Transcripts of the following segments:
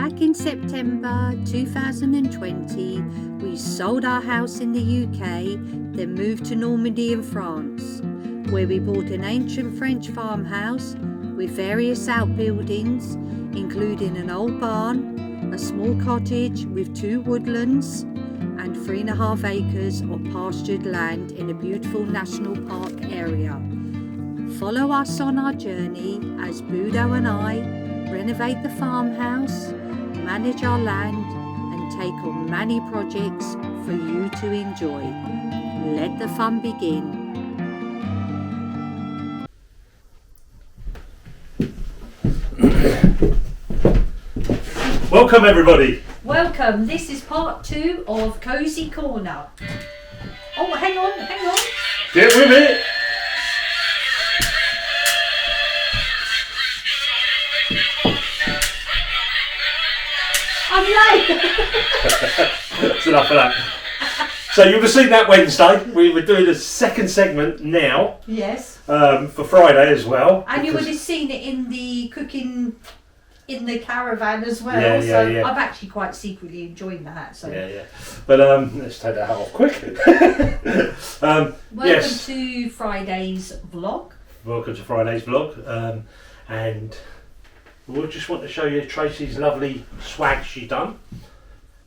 Back in September 2020, we sold our house in the UK, then moved to Normandy in France, where we bought an ancient French farmhouse with various outbuildings, including an old barn, a small cottage with 2 woodlands, and 3.5 acres of pastured land in a beautiful national park area. Follow us on our journey as Budo and I renovate the farmhouse, manage our land, and take on many projects for you to enjoy. Let the fun begin. Welcome everybody. Welcome. This is part 2 of Cozy Corner. Oh, hang on. Get with it. I'm late. That's enough of that. So you would have seen that Wednesday. We were doing a second segment now. Yes. For Friday as well. And you would have seen it in the cooking in the caravan as well. Yeah. I've actually quite secretly enjoyed that. So Yeah. But let's take that hat off quick. welcome to Friday's vlog. Welcome to Friday's vlog. And we just want to show you Tracy's lovely swag she's done,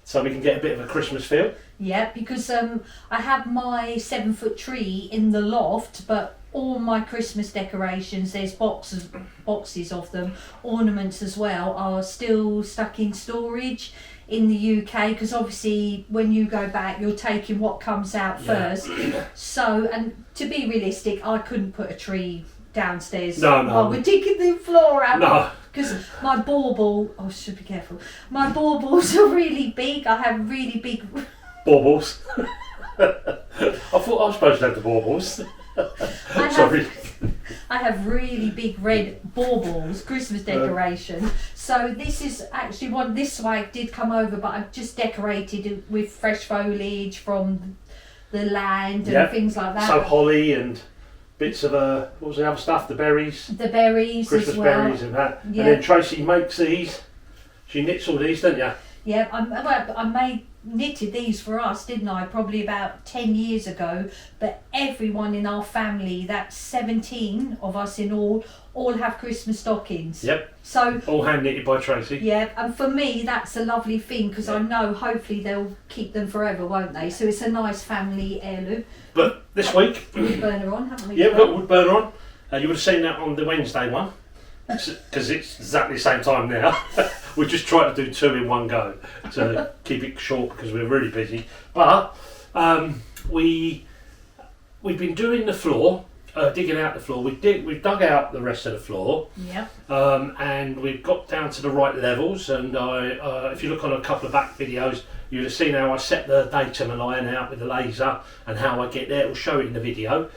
so we can get a bit of a Christmas feel. Yeah, because I have my 7-foot tree in the loft, but all my Christmas decorations, there's boxes of them, ornaments as well, are still stuck in storage in the UK, because obviously when you go back you're taking what comes out first. So, and to be realistic, I couldn't put a tree downstairs while we're digging the floor out. No. Because my bauble, I should be careful, my baubles are really big. I have really big baubles. I thought I was supposed to have the baubles. Sorry. I have really big red baubles, Christmas decoration. So this is actually this swag did come over, but I've just decorated it with fresh foliage from the land and things like that. So holly and bits of what was the other stuff? The berries. The berries Christmas as well. berries and that. Yeah. And then Tracy makes these. She knits all these, don't you? Yeah, I knitted these for us, didn't I? Probably about 10 years ago. But everyone in our family, that's 17 of us in all have Christmas stockings. Yep. So all hand knitted by Tracy. Yeah, and for me that's a lovely thing, because I know hopefully they'll keep them forever, won't they? So it's a nice family heirloom. But this week, wood burner on, haven't we? Yeah, we've got wood burner on. You would have seen that on the Wednesday one, because it's exactly the same time now. We just try to do 2 in one go to keep it short, because we're really busy. But we've been doing the floor, digging out the floor. We've dug out the rest of the floor. Yeah. And we've got down to the right levels. And if you look on a couple of back videos, you'll have seen how I set the datum line out with the laser and how I get there. We'll show it in the video.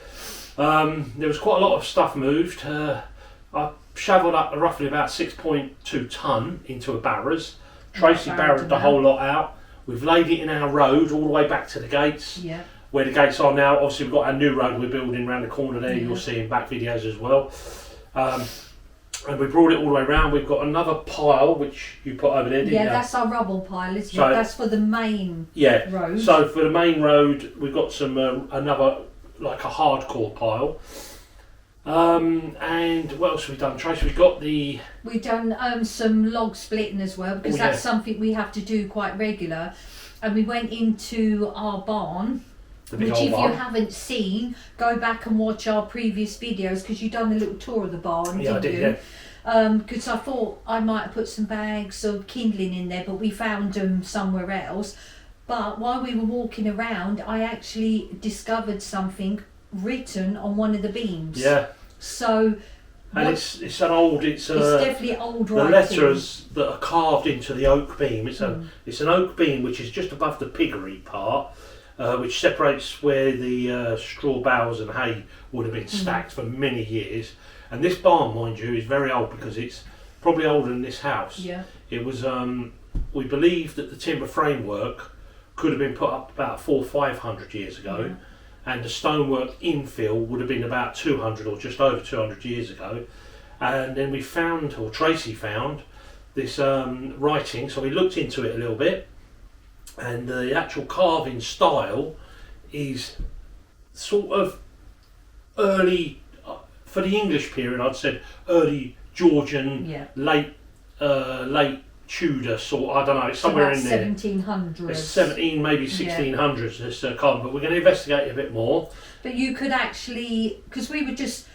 There was quite a lot of stuff moved. I shovelled up roughly about 6.2 tonne into a barrows. Tracy barrowed the whole lot out. We've laid it in our road all the way back to the gates. Yeah. Where the gates are now. Obviously we've got our new road we're building around the corner there. You'll see in back videos as well. And we brought it all the way around. We've got another pile which you put over there, didn't you? Yeah, that's our rubble pile, isn't it? That's for the main road. So for the main road we've got some another, like a hardcore pile. And what else have we done, Tracy? We've done some log splitting as well, because that's something we have to do quite regular. And we went into our barn, which if you haven't seen, go back and watch our previous videos, because you've done a little tour of the barn, didn't you? I did, yeah. Because I thought I might have put some bags of kindling in there, but we found them somewhere else. But while we were walking around, I actually discovered something written on one of the beams. Yeah. So. And it's definitely old writing. The letters that are carved into the oak beam. It's an oak beam which is just above the piggery part, which separates where the straw bales and hay would have been stacked for many years. And this barn, mind you, is very old, because it's probably older than this house. Yeah. It was. We believe that the timber framework could have been put up about 400 or 500 years ago. Yeah. And the stonework infill would have been about 200 or just over 200 years ago. And then we found, or Tracy found, writing, so we looked into it a little bit, and the actual carving style is sort of early, for the English period, I'd said early Georgian, late Tudor sort. I don't know. It's somewhere in there. 1700s. It's 17, maybe 1600s. This carving, but we're going to investigate it a bit more. But you could actually, because we were just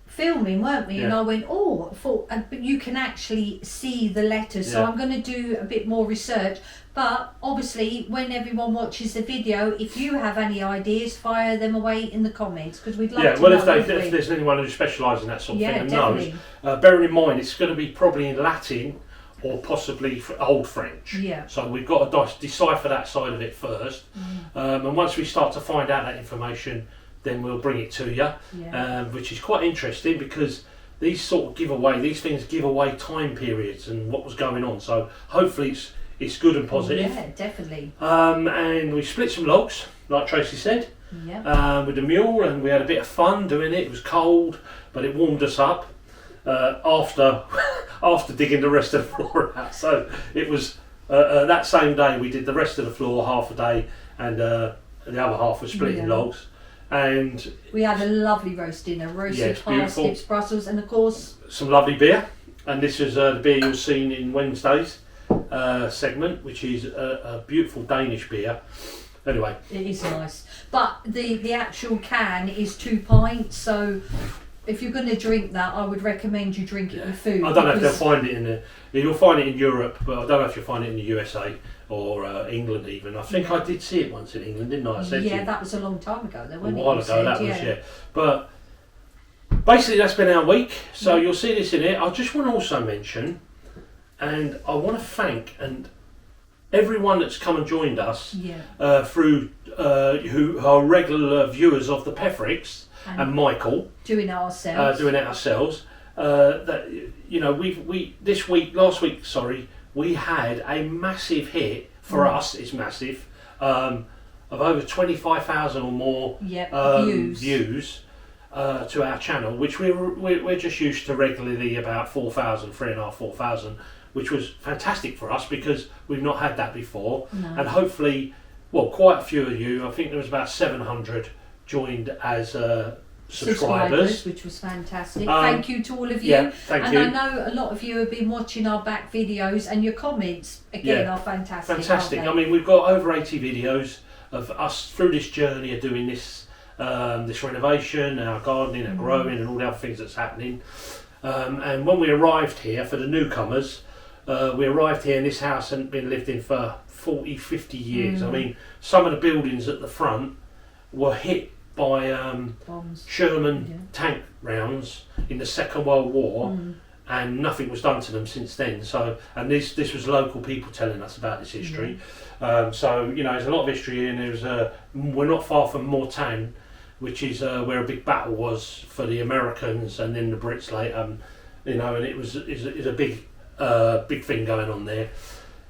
filming, weren't we? Yeah. And I went, but you can actually see the letters. So I'm going to do a bit more research. But obviously, when everyone watches the video, if you have any ideas, fire them away in the comments, because we'd love to know. If there's anyone who specialises in that sort of thing and definitely knows, bearing in mind it's going to be probably in Latin or possibly Old French. Yeah. So we've got to decipher that side of it first. And once we start to find out that information, then we'll bring it to you, which is quite interesting, because these things give away time periods and what was going on. So hopefully it's good and positive. Yeah, definitely. And we split some logs, like Tracy said, with the mule, and we had a bit of fun doing it. It was cold, but it warmed us up after digging the rest of the floor out. So it was that same day we did the rest of the floor, half a day, and the other half was splitting logs. And we had a lovely roast dinner, roasted parsnips, Brussels, and of course some lovely beer. And this is the beer you'll see in Wednesday's segment, which is a beautiful Danish beer. Anyway, it is nice, but the actual can is 2 pints. So if you're going to drink that, I would recommend you drink it with food. I don't know if they'll find it in the. You'll find it in Europe, but I don't know if you'll find it in the USA or England even. I think I did see it once in England, didn't I? That was a long time ago. A while ago, that was. But basically, that's been our week. So you'll see this in it. I just want to also mention, and I want to thank everyone that's come and joined us through who are regular viewers of the Pefricks, and Michael doing it ourselves. That last week, we had a massive hit for us. It's massive, of over 25,000 or more views to our channel, which we're just used to regularly about 4,000, which was fantastic for us because we've not had that before. And hopefully, quite a few of you, I think there was about 700 joined as subscribers, which was fantastic. Thank you to all of you. Thank you. I know a lot of you have been watching our back videos, and your comments again are fantastic. Fantastic. I mean, we've got over 80 videos of us through this journey of doing this renovation, our gardening, our growing, and all the other things that's happening. And when we arrived here, for the newcomers, we arrived here and this house hadn't been lived in for 40, 50 years. I mean, some of the buildings at the front were hit by Sherman tank rounds in the Second World War, and nothing was done to them since then. So, and this was local people telling us about this history. So there's a lot of history here, and we're not far from Mortain, which is where a big battle was for the Americans and then the Brits later. And it was a big thing going on there.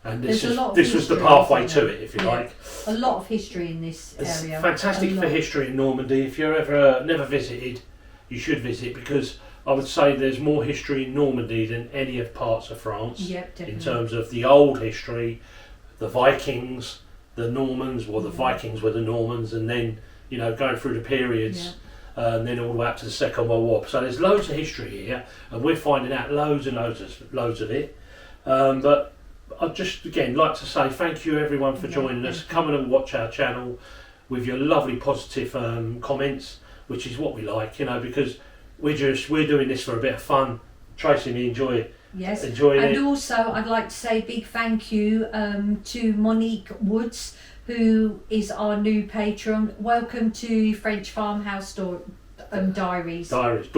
And this was the pathway to it, if you like. A lot of history in this area. It's fantastic for history in Normandy. If you're ever never visited, you should visit, because I would say there's more history in Normandy than any of parts of France. Definitely. In terms of the old history, the Vikings, the Normans, the Vikings were the Normans, and then going through the periods. And then all the way up to the Second World War. So there's loads of history here, and we're finding out loads and loads of it. But I'd just again like to say thank you everyone for joining us, coming and watch our channel with your lovely positive comments, which is what we like, because we're doing this for a bit of fun. Tracy and me enjoying it. And also I'd like to say a big thank you to Monique Woods, who is our new patron. Welcome to French Farmhouse Diaries. Diaries.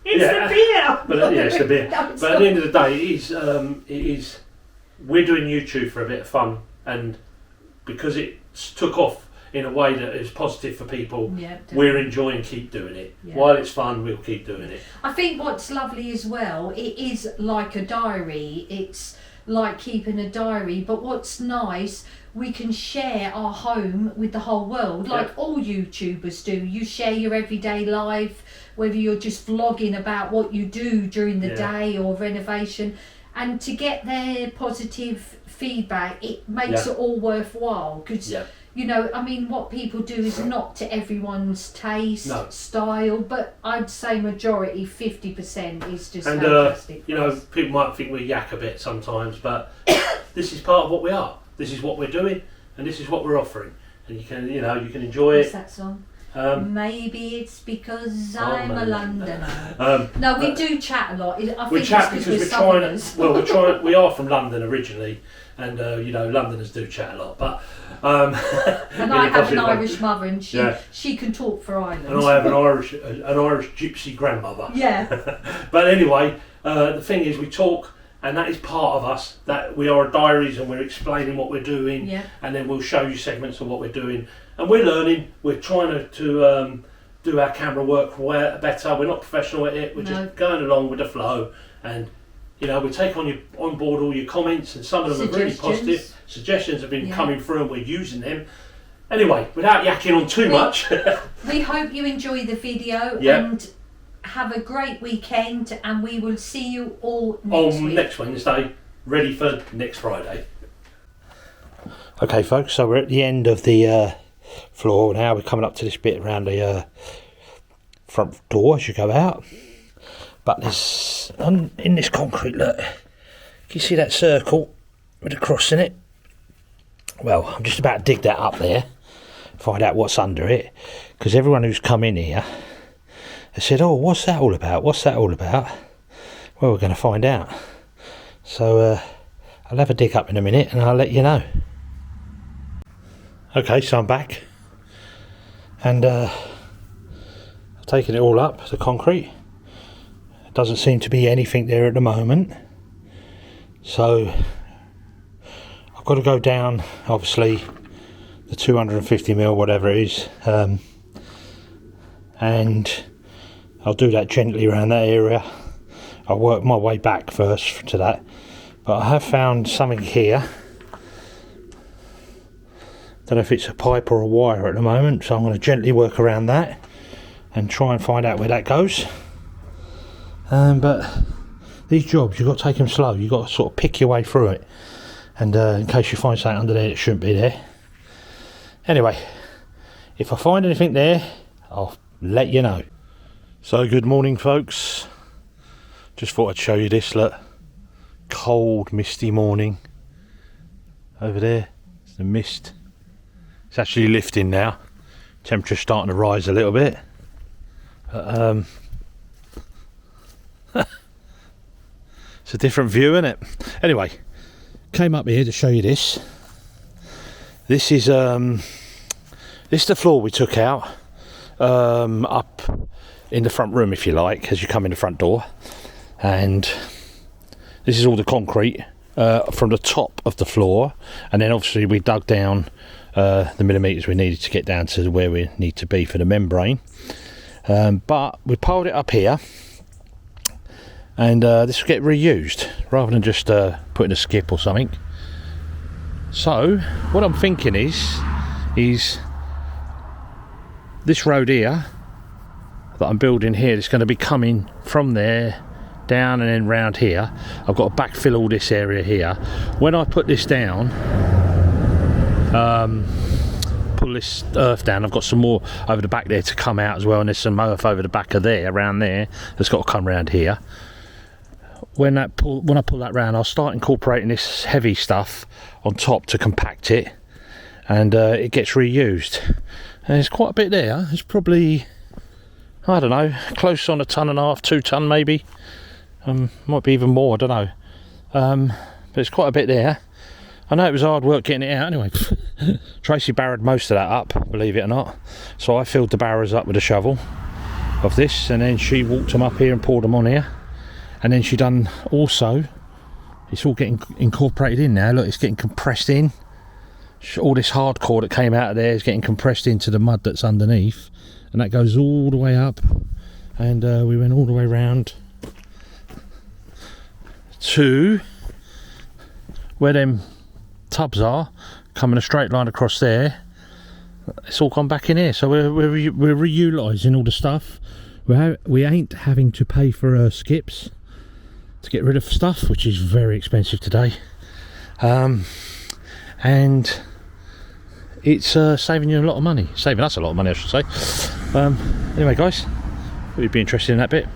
It's the beer. But it's the beer. But at the end of the day, it is. We're doing YouTube for a bit of fun, and because it took off in a way that is positive for people, we're enjoying keep doing it. While it's fun, we'll keep doing it. I think what's lovely as well, it is like a diary. It's like keeping a diary, but what's nice, we can share our home with the whole world, like all YouTubers do. You share your everyday life, whether you're just vlogging about what you do during the day or renovation, and to get their positive feedback, it makes it all worthwhile, because you know, I mean, what people do is not to everyone's taste, style, but I'd say majority, 50% is just fantastic. You know, people might think we yak a bit sometimes, but this is part of what we are. This is what we're doing, and this is what we're offering, and you can, you know, you can enjoy What's it. That song? Maybe it's because I'm a Londoner. No, we do chat a lot. We chat because we're trying. We are from London originally, and you know, Londoners do chat a lot. But and I have an Irish mother, and she can talk for Ireland. And I have an Irish gypsy grandmother. Yeah. But anyway, the thing is, we talk. And that is part of us, that we are diaries and we're explaining what we're doing, and then we'll show you segments of what we're doing. And we're learning, we're trying to do our camera work better. We're not professional at it, we're just going along with the flow. And, you know, we take on board all your comments, and some of them are really positive. Suggestions have been coming through and we're using them. Anyway, without yakking on too much. We hope you enjoy the video and have a great weekend, and we will see you all next Wednesday, ready for next Friday. Okay folks, so we're at the end of the floor now. We're coming up to this bit around the front door as you go out. But there's, in this concrete, look, can you see that circle with a cross in it? Well, I'm just about to dig that up there, find out what's under it, because everyone who's come in here, I said, oh, what's that all about? What's that all about? Well, we're going to find out. So I'll have a dig up in a minute and I'll let you know. Okay, so I'm back. And I've taken it all up, the concrete. There doesn't seem to be anything there at the moment. So I've got to go down, obviously, the 250mm, whatever it is. And I'll do that gently around that area. I'll work my way back first to that. But I have found something here. Don't know if it's a pipe or a wire at the moment, so I'm going to gently work around that and try and find out where that goes. But these jobs, you've got to take them slow. You've got to sort of pick your way through it. And in case you find something under there that shouldn't be there. Anyway, if I find anything there, I'll let you know. So good morning folks, just thought I'd show you this, look, cold misty morning over there, it's the mist, it's actually lifting now, temperature's starting to rise a little bit, but it's a different view, isn't it? Anyway, came up here to show you this. This is the floor we took out up in the front room, if you like, as you come in the front door. And this is all the concrete from the top of the floor, and then obviously we dug down the millimetres we needed to get down to where we need to be for the membrane. But we piled it up here, and this will get reused rather than just putting a skip or something. So what I'm thinking is this road here that I'm building here is going to be coming from there down and then round here. I've got to backfill all this area here. When I put this down, pull this earth down, I've got some more over the back there to come out as well, and there's some earth over the back of there, around there, that's got to come round here. When I pull that round, I'll start incorporating this heavy stuff on top to compact it, and it gets reused. And there's quite a bit there. It's probably, I don't know, close on 1.5 tons, 2 ton maybe. Might be even more, I don't know. But it's quite a bit there. I know it was hard work getting it out anyway. Tracy barrowed most of that up, believe it or not. So I filled the barrows up with a shovel of this, and then she walked them up here and poured them on here. And then she done also, it's all getting incorporated in now. Look, it's getting compressed in. All this hardcore that came out of there is getting compressed into the mud that's underneath, and that goes all the way up, and we went all the way round to where them tubs are, coming a straight line across there, it's all gone back in here. So we're reutilising all the stuff. We ain't having to pay for skips to get rid of stuff, which is very expensive today. And it's saving you a lot of money. Saving us a lot of money, I should say. Anyway, guys, you'd be interested in that bit.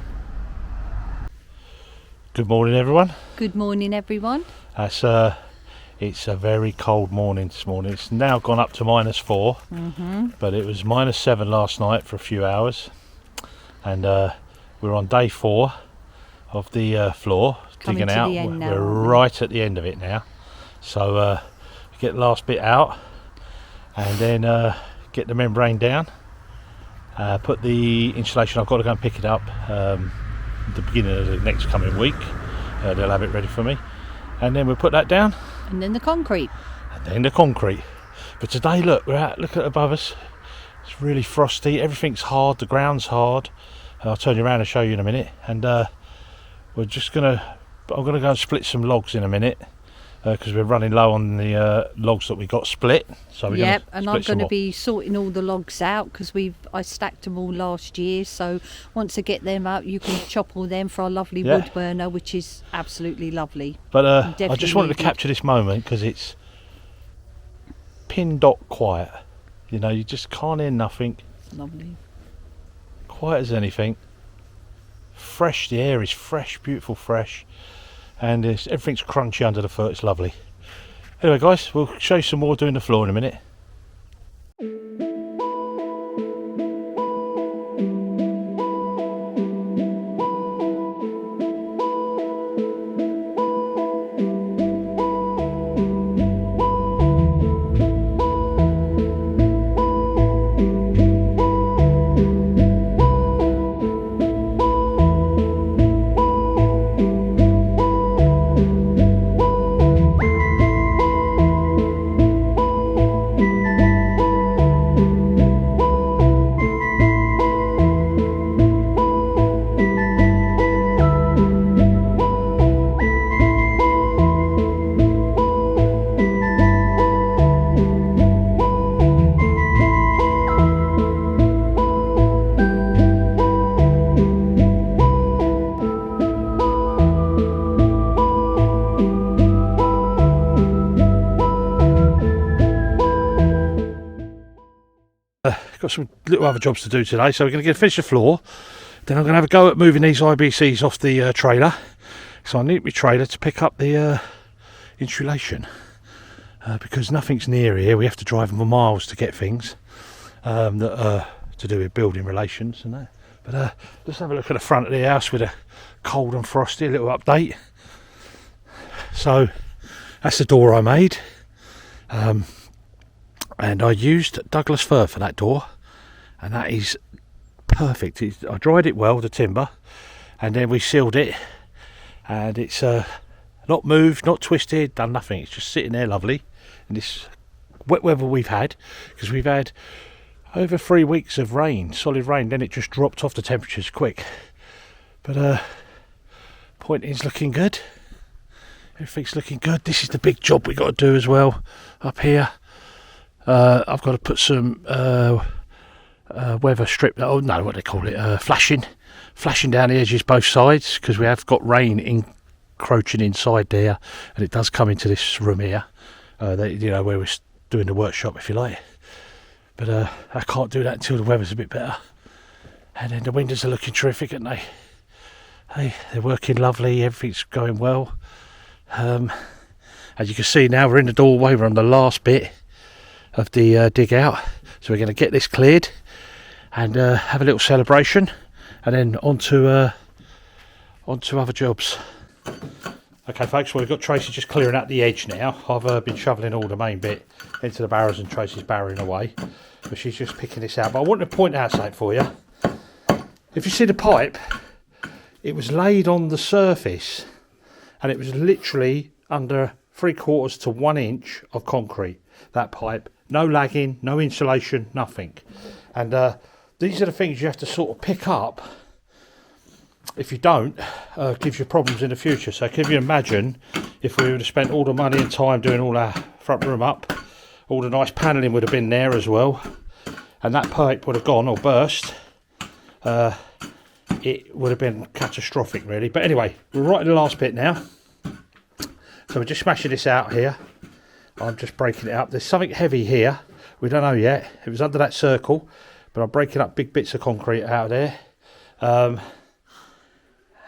Good morning, everyone. Good morning, everyone. It's a very cold morning this morning. It's now gone up to -4, but it was -7 last night for a few hours, and we're on day 4 of the floor digging out. We're right at the end of it now, so get the last bit out, and then get the membrane down. Put the insulation. I've got to go and pick it up the beginning of the next coming week. They'll have it ready for me, and then we'll put that down, and then the concrete, but today, look at above us. It's really frosty, everything's hard, the ground's hard. I'll turn you around and show you in a minute, and I'm gonna go and split some logs in a minute, because we're running low on the logs that we got split. So and I'm going to be sorting all the logs out, because I stacked them all last year. So once I get them out, you can chop all them for our lovely wood burner, which is absolutely lovely. But I just wanted to capture this moment because it's pin dot quiet. You know, you just can't hear nothing. Lovely. Quiet as anything. Fresh. The air is fresh, beautiful, fresh. And everything's crunchy under the foot. It's lovely. Anyway, guys, we'll show you some more doing the floor in a minute. Got some little other jobs to do today, so we're going to finish the floor, then I'm going to have a go at moving these IBCs off the trailer. So I need my trailer to pick up the insulation, because nothing's near here. We have to drive for miles to get things that are to do with building relations and that. But let's have a look at the front of the house with a cold and frosty, a little update. So that's the door I made, and I used Douglas fir for that door, and that is perfect. I dried it well, the timber, and then we sealed it, and it's not moved, not twisted, done nothing. It's just sitting there lovely in this wet weather we've had, because we've had over 3 weeks of rain, solid rain. Then it just dropped off the temperatures quick, but pointing's looking good, everything's looking good. This is the big job we got to do as well up here. I've got to put some weather strip, oh no, what do they call it, flashing down the edges both sides, because we have got rain encroaching inside there, and it does come into this room here, you know, where we're doing the workshop, if you like. But I can't do that until the weather's a bit better. And then the windows are looking terrific, aren't they? Hey, they're working lovely, everything's going well. As you can see now, we're in the doorway, we're on the last bit of the dig out, so we're going to get this cleared and have a little celebration, and then on to other jobs. Okay folks, well, we've got Tracy just clearing out the edge now. I've been shoveling all the main bit into the barrows, and Tracy's barrowing away, but she's just picking this out. But I want to point out something for you. If you see the pipe, it was laid on the surface, and it was literally under 3/4 to 1 inch of concrete, that pipe. No lagging, no insulation, nothing. And these are the things you have to sort of pick up. If you don't, gives you problems in the future. So can you imagine if we would have spent all the money and time doing all our front room up, all the nice panelling would have been there as well, and that pipe would have gone or burst. It would have been catastrophic really. But anyway, we're right in the last bit now, so we're just smashing this out here. I'm just breaking it up. There's something heavy here, we don't know yet. It was under that circle, but I'm breaking up big bits of concrete out of there.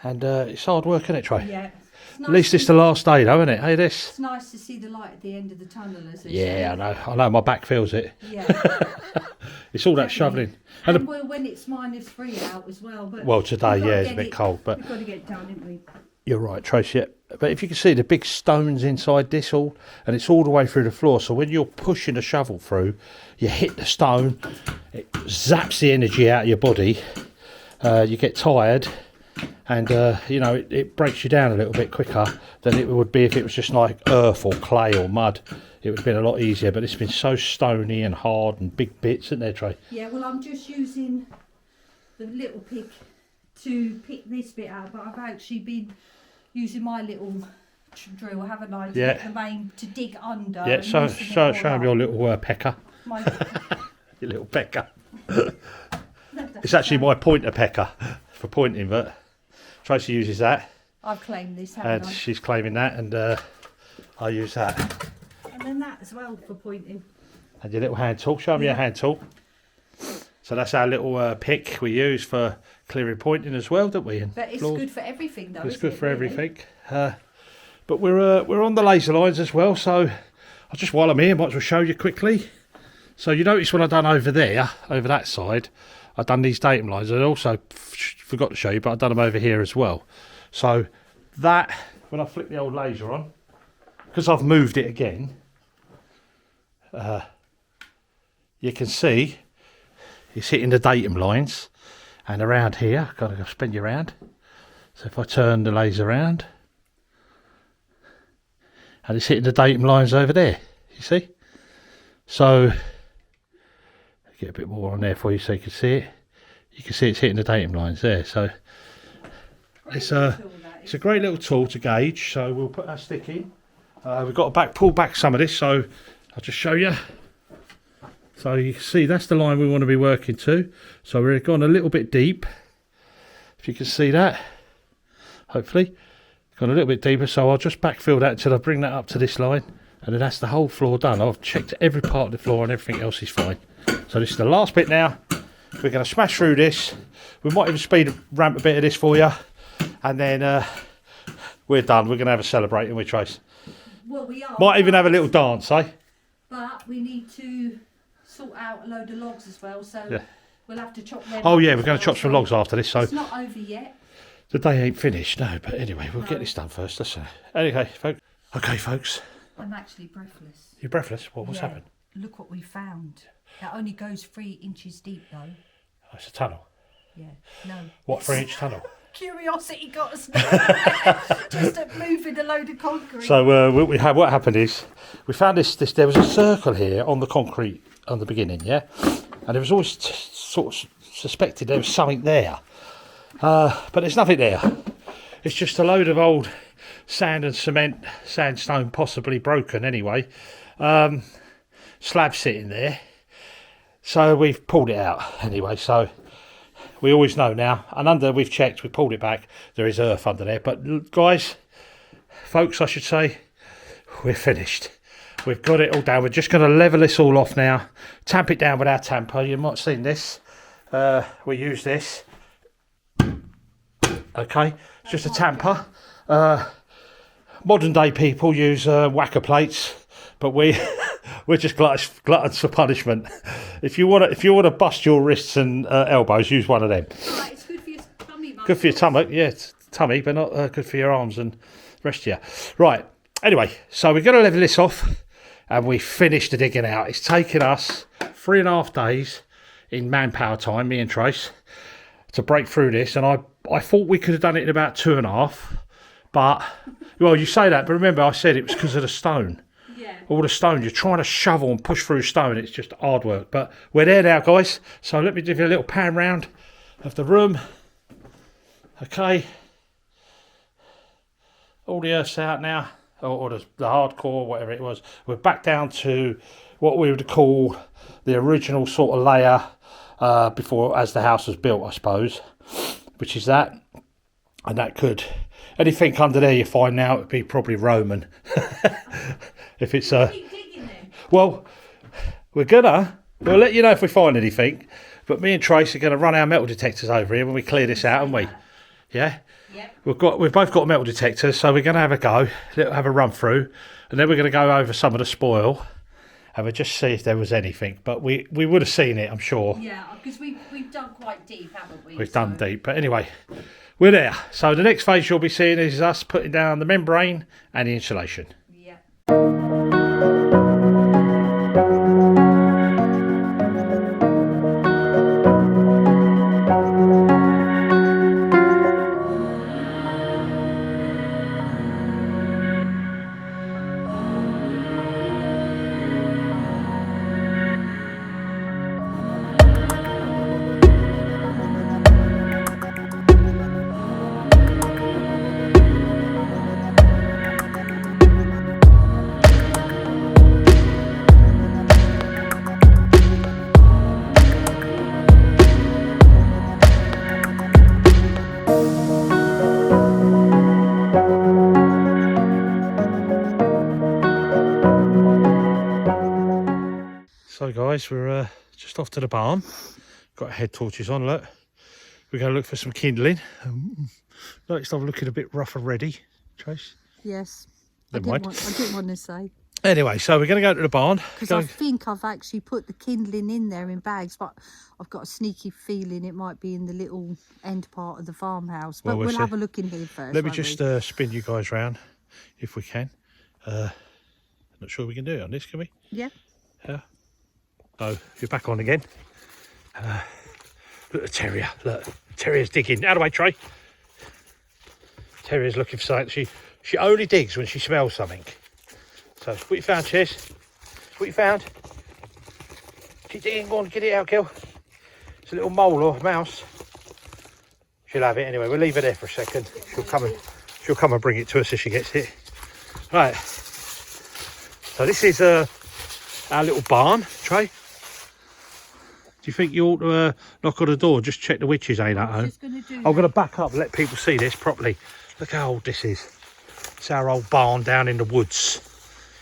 And it's hard work, isn't it, Trey? Yeah. At least it's the last day though, isn't it? Hey, this? It's nice to see the light at the end of the tunnel, as they Yeah, say. I know, my back feels it. Yeah. It's all that Definitely. shoveling. And well, when it's -3 out as well. But Well, today, we've got to yeah, it's a get bit cold, but we've got to get it done, haven't we? you're right, Tracy. Yeah. But if you can see the big stones inside this all, and it's all the way through the floor, so when you're pushing the shovel through, you hit the stone, it zaps the energy out of your body, you get tired, and you know, it breaks you down a little bit quicker than it would be if it was just like earth or clay or mud. It would have been a lot easier, but it's been so stony and hard and big bits, isn't there, Trey? Yeah, well, I'm just using the little pick to pick this bit out, but I've actually been using my little drill, haven't I? To Yeah. get the main, to dig under. Yeah, and show loosen it all him up. your little pecker. My Your little pecker. It's actually my pointer pecker for pointing, but Tracy uses that, I've claimed this, and haven't I? she's claiming that, and I use that. And then that as well for pointing. And your little hand tool, show me your hand tool. So that's our little pick we use for clearing pointing as well, don't we? And But it's floors. good for everything, though. It's isn't good it, for really? everything. But we're on the laser lines as well, so while I'm here, might as well show you quickly. So you notice when I done over there, over that side, I done these datum lines. I also forgot to show you, but I done them over here as well. So that, when I flick the old laser on, because I've moved it again, you can see it's hitting the datum lines, and around here, got to spin you around. So if I turn the laser around, and it's hitting the datum lines over there, you see? So get a bit more on there for you so you can see it. You can see it's hitting the datum lines there. So it's a great little tool to gauge. So we'll put our stick in. We've got to pull back some of this, so I'll just show you. So you can see that's the line we want to be working to. So we're gone a little bit deep, if you can see that, hopefully. Gone a little bit deeper, so I'll just backfill that until I bring that up to this line, and then that's the whole floor done. I've checked every part of the floor and everything else is fine. So this is the last bit now. We're going to smash through this. We might even ramp a bit of this for you, and then we're done. We're going to have a celebrating with Trace. Well, we are. Might even have a little dance, eh? But we need to sort out a load of logs as well, so Yeah. we'll have to chop them. Oh up yeah, as we're going to well, chop some so logs after this. So It's not over yet. the day ain't finished, no. But anyway, we'll No. get this done first. Let's anyway, folks. Okay, folks. I'm actually breathless. You're breathless. What's Yeah. happened? Look what we found. It only goes 3 inches deep, though. Oh, it's a tunnel. Yeah. No. What, 3-inch tunnel? Curiosity got us just at moving a load of concrete. So what happened is we found this. There was a circle here on the concrete on the beginning, yeah, and it was always sort of suspected there was something there, but there's nothing there. It's just a load of old sand and cement, sandstone, possibly broken anyway, slab sitting there. So we've pulled it out anyway. So we always know now, and we've checked, we pulled it back, there is earth under there. But guys, folks, I should say, we're finished. We've got it all down. We're just going to level this all off now, tamp it down with our tamper. You might have seen this. We use this. Okay, it's just a tamper. Modern day people use whacker plates, but we're just gluttons for punishment. If you want to bust your wrists and elbows, use one of them. Right, it's good for your tummy, Mum. Good for your tummy, yeah, tummy, but not good for your arms and the rest of you. Right. Anyway, so we're going to level this off, and we finished the digging out. It's taken us 3.5 days in manpower time, me and Trace, to break through this, and I thought we could have done it in about 2.5, but well, you say that, but remember I said it was because of the stone. Yeah. All the stone, you're trying to shovel and push through stone, it's just hard work, but we're there now, guys. So let me give you a little pan round of the room. Okay, all the earth's out now, or the hardcore, whatever it was. We're back down to what we would call the original sort of layer before, as the house was built, I suppose, which is that. And that could, anything under there you find now, it would be probably Roman. If it's well, we'll let you know if we find anything. But me and Trace are going to run our metal detectors over here when we clear this out, aren't we? Yeah. Yep. We've both got metal detectors, so we're going to have a go, have a run through, and then we're going to go over some of the spoil, and we'll just see if there was anything. But we would have seen it, I'm sure. Yeah, because we've done quite deep, haven't we? We've done deep, but anyway, we're there. So the next phase you'll be seeing is us putting down the membrane and the insulation. Yeah. So guys, we're just off to the barn. Got our head torches on, look. We're going to look for some kindling. Noticed I'm looking a bit rough and ready, Trace. Yes. Never mind. I didn't want to say. Anyway, so we're going to go to the barn. Because I think I've actually put the kindling in there in bags, but I've got a sneaky feeling it might be in the little end part of the farmhouse. But we'll have a look in here first. Let me just spin you guys round, if we can. Not sure we can do it on this, can we? Yeah. Yeah. Oh, you're back on again. Look at the terrier. Look, terrier's digging. Out of the way, Trey. Terrier's looking for something. She only digs when she smells something. So, what you found, Chess? What you found? Keep digging. Go on, get it out, girl. It's a little mole or a mouse. She'll have it anyway. We'll leave her there for a second. She'll come and bring it to us if she gets it. Right. So this is our little barn, Trey. Do you think you ought to knock on the door, just check the witches ain't at home? I'm going to back up and let people see this properly. Look how old this is. It's our old barn down in the woods.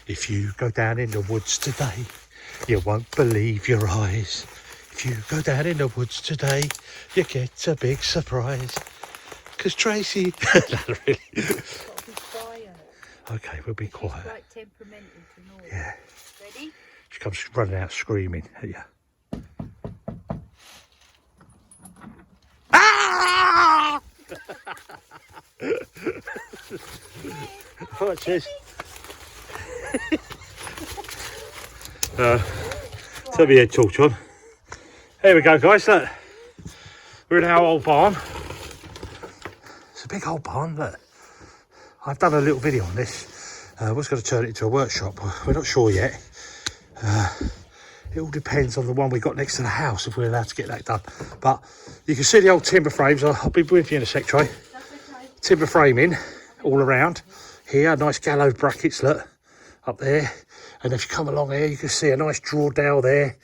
If you go down in the woods today, you won't believe your eyes. If you go down in the woods today, you get a big surprise. Because Tracy... Not really. Okay, we'll be quiet. She's quite temperamental tonight. Yeah. Ready? She comes running out screaming at you. Ah! Oh, cheers. Turn my head torch on. There we go, guys. Look, we're in our old barn. It's a big old barn. Look, I've done a little video on this. I was going to turn it into a workshop. We're not sure yet. It all depends on the one we got next to the house, if we're allowed to get that done. But you can see the old timber frames. I'll be with you in a sec, Trey. Okay. Timber framing all around here. Nice gallows brackets, look, up there. And if you come along here, you can see a nice draw dowel there,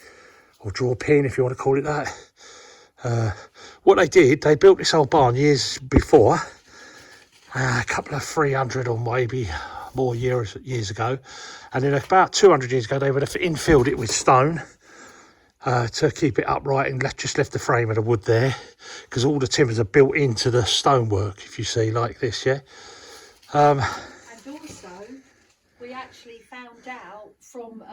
or draw pin, if you want to call it that. What they did, they built this old barn years before, a couple of 300 or maybe more years ago, and then about 200 years ago they would have infilled it with stone to keep it upright, and just left the frame of the wood there, because all the timbers are built into the stonework, if you see, like this. Yeah. And also we actually found out from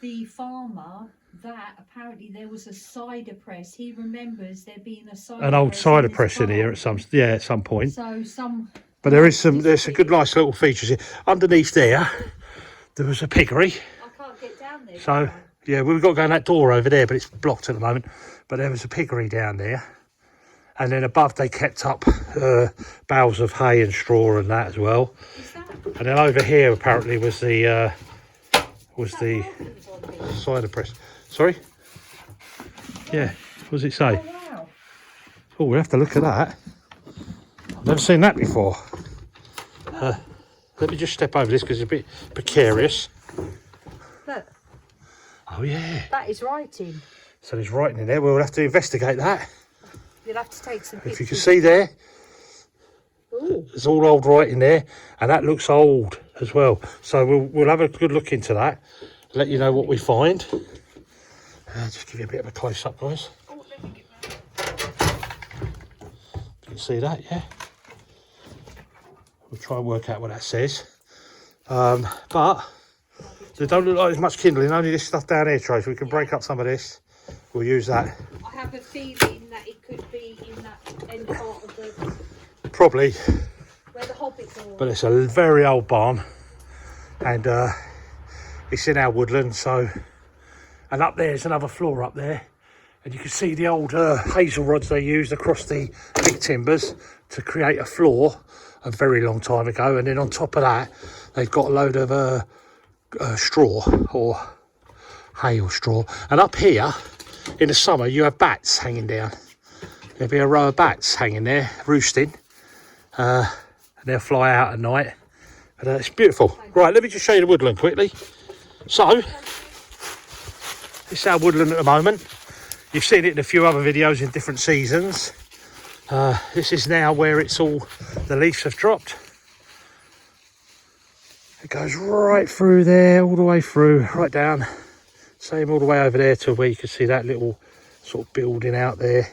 the farmer that apparently there was a cider press. He remembers there being an old cider press in here at some point. So but there's some good nice little features here. Underneath there was a piggery. I can't get down there. So yeah, we've got to go in that door over there, but it's blocked at the moment. But there was a piggery down there, and then above they kept up bales of hay and straw and that as well. And then over here apparently was the cider press. Sorry? Yeah, what does it say? Oh, wow. Oh, we'll have to look at that. I've never seen that before. Let me just step over this because it's a bit precarious. Look, Oh yeah. that is writing. So there's writing in there. We'll have to investigate that. You'll have to take some pictures. If you can see there, Ooh. there's all old writing there, and that looks old as well. So we'll have a good look into that. Let you know what we find. Just give you a bit of a close up, guys. Oh, let me get that. You can see that, yeah. We'll try and work out what that says. But there don't look like there's much kindling. Only this stuff down here, Trace. We can break up some of this. We'll use that. I have a feeling that it could be in that end part of the... Probably. Where the hobbits are. But it's a very old barn. And it's in our woodland, so... And up there's another floor up there. And you can see the old hazel rods they used across the big timbers to create a floor a very long time ago. And then on top of that, they've got a load of straw or hay or straw. And up here, in the summer, you have bats hanging down. There'll be a row of bats hanging there, roosting. And they'll fly out at night. But it's beautiful. Right, let me just show you the woodland quickly. So, this is our woodland at the moment. You've seen it in a few other videos in different seasons. This is now where it's all, the leaves have dropped. It goes right through there, all the way through, right down. Same all the way over there to where you can see that little sort of building out there.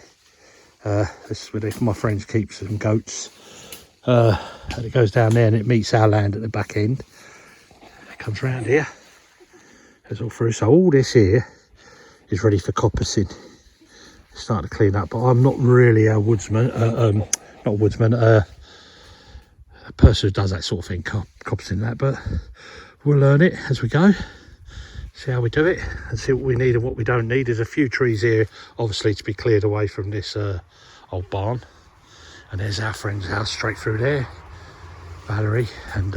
This is where my friends keep some goats. And it goes down there and it meets our land at the back end. It comes round here. Goes all through. So all this here is ready for coppicing. Starting to clean up, but I'm not really a woodsman, not a woodsman, a person who does that sort of thing, coppicing that, but we'll learn it as we go, see how we do it and see what we need and what we don't need. There's a few trees here obviously to be cleared away from this old barn, and there's our friend's house straight through there, Valerie and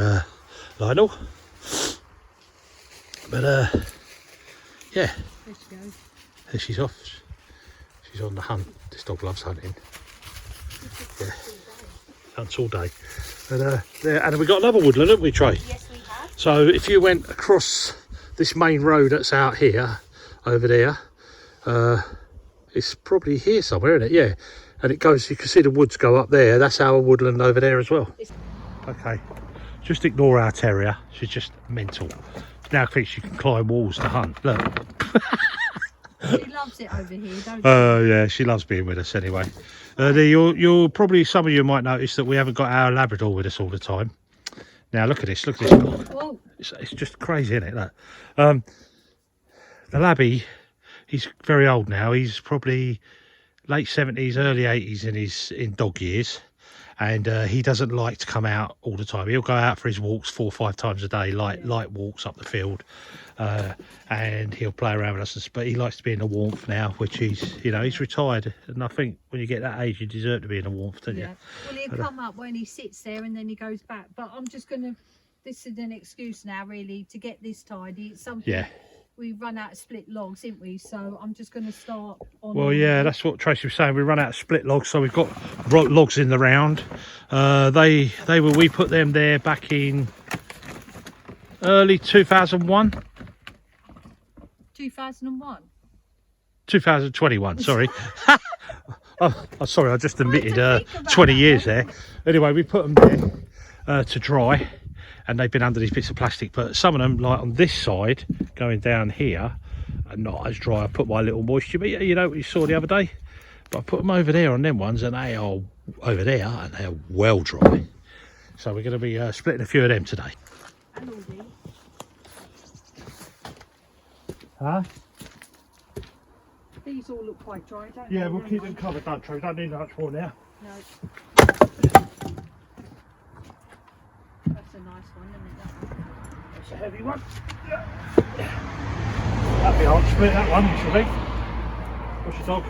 Lionel. But yeah, There she goes. there she's off. She's on the hunt. This dog loves hunting. Yeah, hunts all day. And there, and we got another woodland, haven't we, Trey? Yes, we have. So if you went across this main road that's out here, over there, it's probably here somewhere, isn't it? Yeah. And it goes, you can see the woods go up there. That's our woodland over there as well. Okay, just ignore our terrier. She's just mental. Now thinks she can climb walls to hunt. Look. She loves it over here, don't she? Yeah, she loves being with us anyway. You'll probably, some of you might notice that we haven't got our Labrador with us all the time. Now look at this dog. Whoa. It's just crazy, isn't it? Look. The Labby, he's very old now. He's probably late 70s, early 80s in dog years. And he doesn't like to come out all the time. He'll go out for his walks 4 or 5 times a day, light walks up the field. And he'll play around with us, but he likes to be in the warmth now, which he's retired, and I think when you get that age you deserve to be in the warmth, don't you? Well, he'll come up when he sits there and then he goes back, but I'm just gonna, this is an excuse now really to get this tidy. It's something we run out of split logs, didn't we? So I'm just gonna start on. Well, yeah, that's what Tracy was saying. We run out of split logs, so we've got logs in the round. We put them there back in early 2001. 2001. 2021, sorry. I'm sorry, I just admitted 20 years there. Anyway, we put them there to dry, and they've been under these bits of plastic, but some of them, like on this side going down here, are not as dry. I put my little moisture meter, you know what you saw the other day, but I put them over there on them ones, and they are over there and they're well dry. So we're going to be splitting a few of them today. And all these. Huh? These all look quite dry, don't Yeah, they? we'll keep them covered, don't we? We don't need much more now. No. That's a nice one, isn't it? That one? That's a heavy one. Yeah. That'll be hard to split, that one, shall we? What's your dog?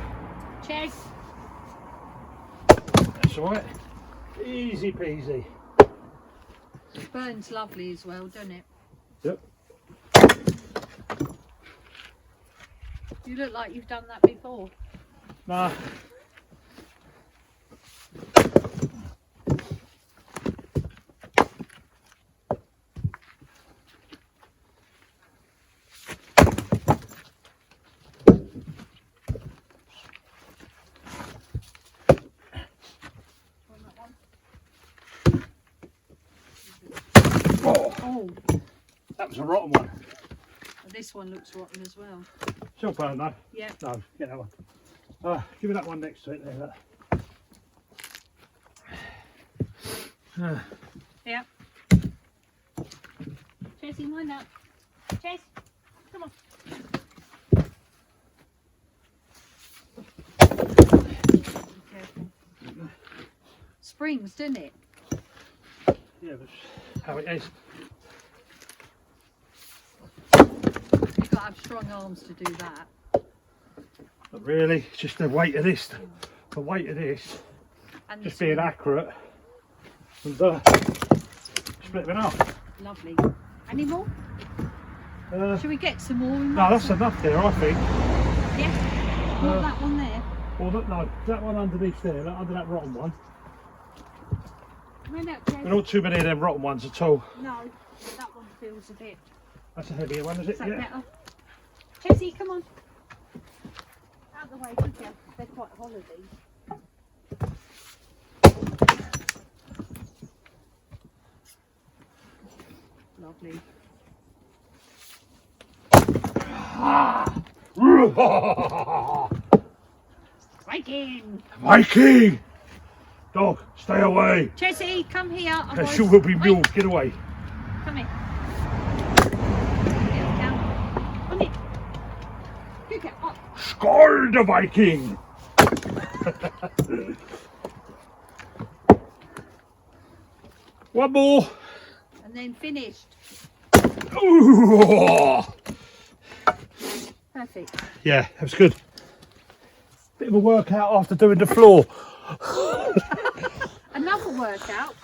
Cheers. That's alright. Easy peasy. It burns lovely as well, doesn't it? Yep. You look like you've done that before. Nah. Oh, That was a rotten one. this one looks rotten as well. Still burn though. Yeah. No, get that one. Give me that one next to it there. Look. Yeah. Tracy, line up. Chase, come on. Be careful. Springs, didn't it? Yeah, that's how it is. You've got to have strong arms to do that. But really, it's just the weight of this. The weight of this. And Just this being one. accurate. And split it up. Lovely. Any more? No, Shall we get some more? that's enough there, I think. Yeah. Not that one there. Or no, that one underneath there, under that rotten one. Come on out, There Tracy. aren't too many of them rotten ones at all. No, that one feels a bit. That's a heavier one, is it? Is that Yeah. better? Tracy, come on. Out of the way, quicker. They're quite holiday. Lovely. Viking! Viking! Dog, stay away. Tracy, come here. There otherwise- sure will be Oi, mules. Get away. come here. Little cow. On it. Good girl. Up. Scold the Viking! One more. And then finished. Ooh. Perfect. Yeah, that was good. Bit of a workout after doing the floor. Another workout.